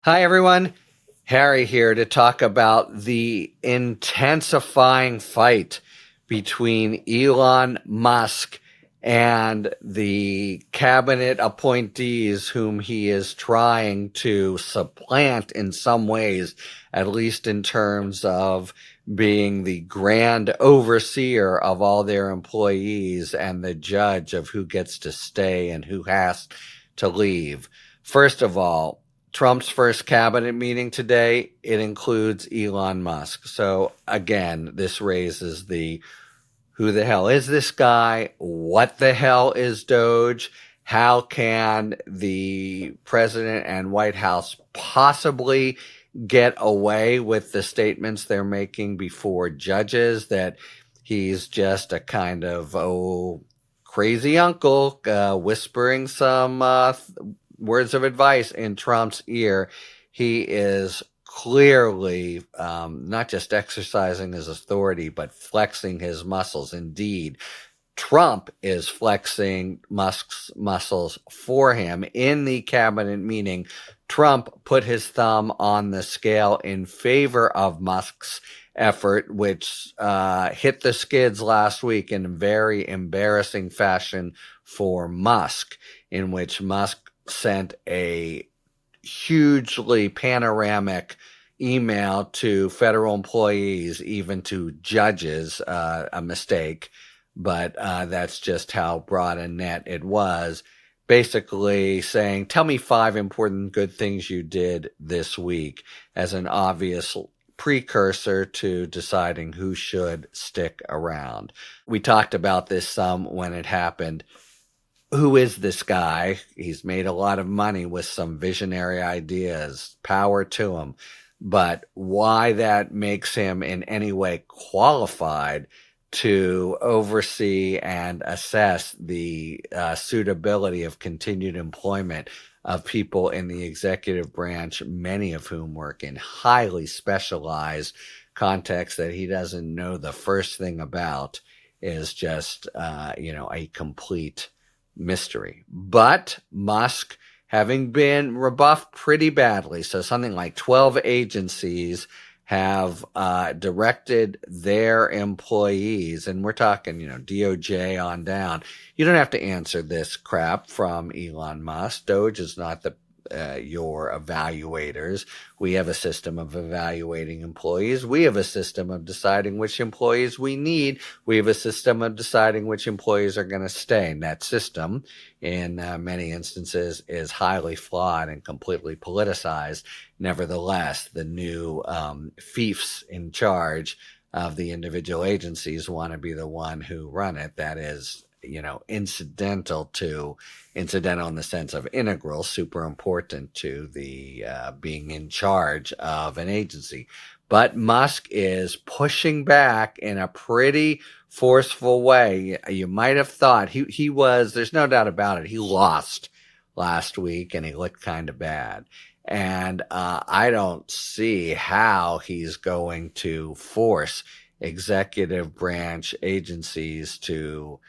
Hi, everyone. Harry here to talk about the intensifying fight between Elon Musk and the cabinet appointees whom he is trying to supplant in some ways, at least in terms of being the grand overseer of all their employees and the judge of who gets to stay and who has to leave. First of all, Trump's first cabinet meeting today, it includes Elon Musk. So again, this raises the who the hell is this guy? What the hell is Doge? How can the president and White House possibly get away with the statements they're making before judges that he's just a kind of crazy uncle whispering some words of advice in Trump's ear? He is clearly not just exercising his authority, but flexing his muscles. Indeed, Trump is flexing Musk's muscles for him. In the cabinet meeting, Trump put his thumb on the scale in favor of Musk's effort, which hit the skids last week in very embarrassing fashion for Musk, in which Musk sent a hugely panoramic email to federal employees, even to judges, a mistake, but that's just how broad a net it was. Basically saying, tell me 5 important good things you did this week, as an obvious precursor to deciding who should stick around. We talked about this some when it happened. Who is this guy? He's made a lot of money with some visionary ideas. Power to him. But why that makes him in any way qualified to oversee and assess the suitability of continued employment of people in the executive branch, many of whom work in highly specialized contexts that he doesn't know the first thing about, is just, a complete mystery. But Musk, having been rebuffed pretty badly, so something like 12 agencies have directed their employees, and we're talking, DOJ on down. You don't have to answer this crap from Elon Musk. Doge is not your evaluators. We have a system of evaluating employees. We have a system of deciding which employees we need. We have a system of deciding which employees are going to stay. And that system, in many instances, is highly flawed and completely politicized. Nevertheless, the new fiefs in charge of the individual agencies want to be the one who run it. That is, incidental in the sense of integral, super important to the being in charge of an agency. But Musk is pushing back in a pretty forceful way. You might have thought he was, there's no doubt about it, he lost last week and he looked kind of bad. And I don't see how he's going to force executive branch agencies to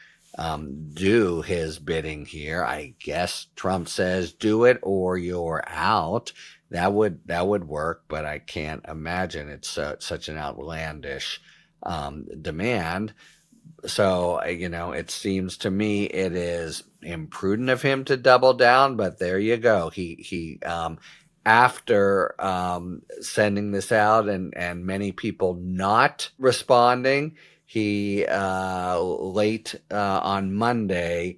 do his bidding here. I guess Trump says do it or you're out. That would work, but I can't imagine it's such an outlandish demand. So, it seems to me it is imprudent of him to double down, but there you go. He after sending this out and many people not responding, he late on Monday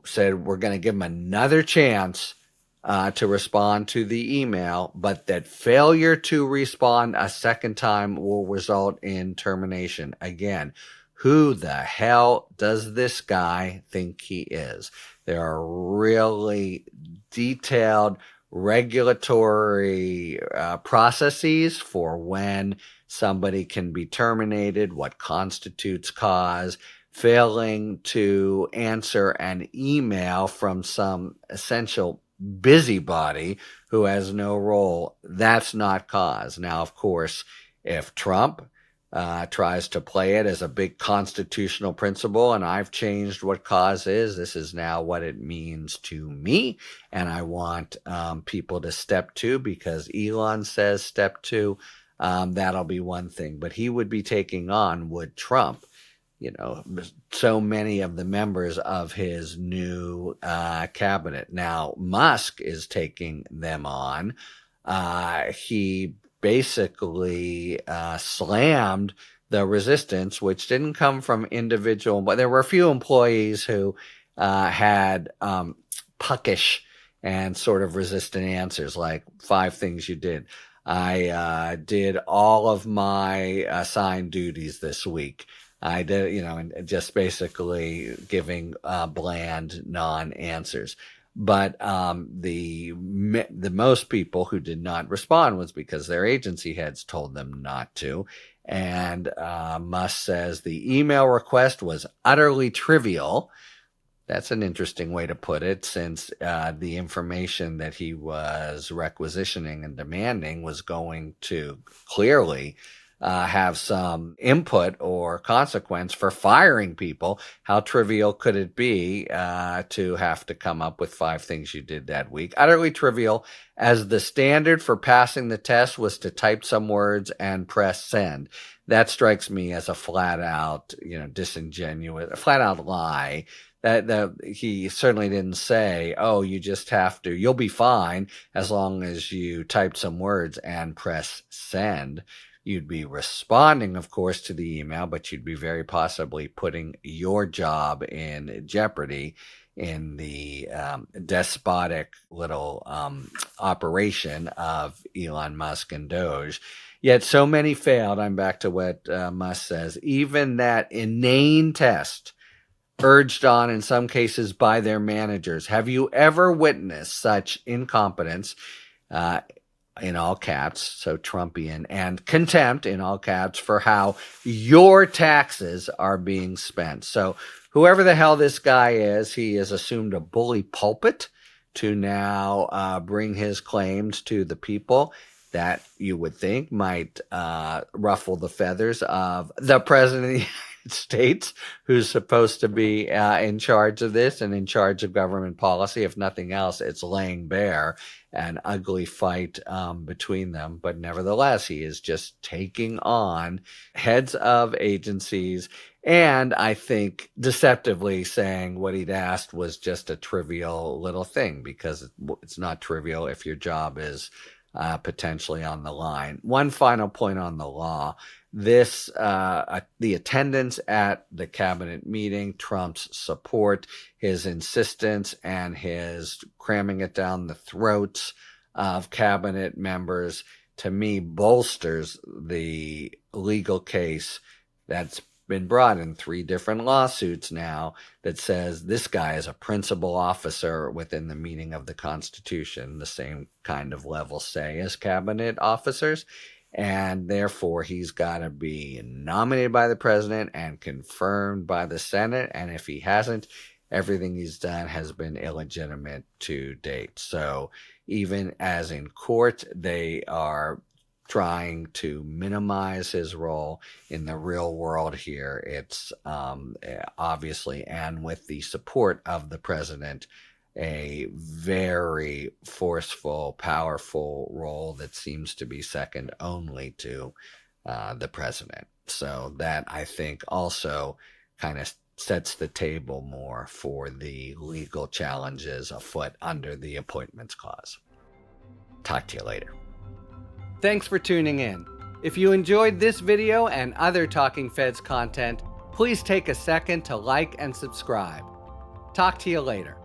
said we're going to give him another chance to respond to the email, but that failure to respond a second time will result in termination. Again, who the hell does this guy think he is? There are really detailed regulatory processes for when somebody can be terminated, what constitutes cause. Failing to answer an email from some essential busybody who has no role, that's not cause. Now, of course, if Trump tries to play it as a big constitutional principle, and I've changed what cause is. This is now what it means to me, and I want people to step two because Elon says step two. That'll be one thing, but he would be taking on, would Trump, so many of the members of his new cabinet. Now, Musk is taking them on. He basically slammed the resistance, which didn't come from individual, but there were a few employees who had puckish and sort of resistant answers, like 5 things you did. I did all of my assigned duties this week. I did, and just basically giving bland non-answers. But the most people who did not respond was because their agency heads told them not to. And Musk says the email request was utterly trivial. That's an interesting way to put it, since the information that he was requisitioning and demanding was going to clearly have some input or consequence for firing people. How trivial could it be to have to come up with 5 things you did that week? Utterly trivial, as the standard for passing the test was to type some words and press send. That strikes me as a flat out, disingenuous, a flat out lie. That he certainly didn't say, oh, you just have to, you'll be fine as long as you typed some words and press send. You'd be responding, of course, to the email, but you'd be very possibly putting your job in jeopardy in the despotic little operation of Elon Musk and Doge. Yet so many failed. I'm back to what Musk says. Even that inane test, urged on in some cases by their managers. Have you ever witnessed such incompetence, in all caps, so Trumpian, and contempt, in all caps, for how your taxes are being spent? So whoever the hell this guy is, he has assumed a bully pulpit to now bring his claims to the people that you would think might ruffle the feathers of the president of the United States, who's supposed to be in charge of this and in charge of government policy. If nothing else, it's laying bare an ugly fight between them. But nevertheless, he is just taking on heads of agencies, and I think deceptively saying what he'd asked was just a trivial little thing, because it's not trivial if your job is potentially on the line. One final point on the law. This, the attendance at the cabinet meeting, Trump's support, his insistence, and his cramming it down the throats of cabinet members, to me, bolsters the legal case that's been brought in 3 different lawsuits now that says this guy is a principal officer within the meaning of the Constitution, the same kind of level, say, as cabinet officers. And therefore, he's got to be nominated by the president and confirmed by the Senate. And if he hasn't, everything he's done has been illegitimate to date. So even as in court, they are trying to minimize his role. In the real world here, it's obviously, and with the support of the president, a very forceful, powerful role that seems to be second only to the president. So that, I think, also kind of sets the table more for the legal challenges afoot under the Appointments Clause. Talk to you later. Thanks for tuning in. If you enjoyed this video and other Talking Feds content, please take a second to like and subscribe. Talk to you later.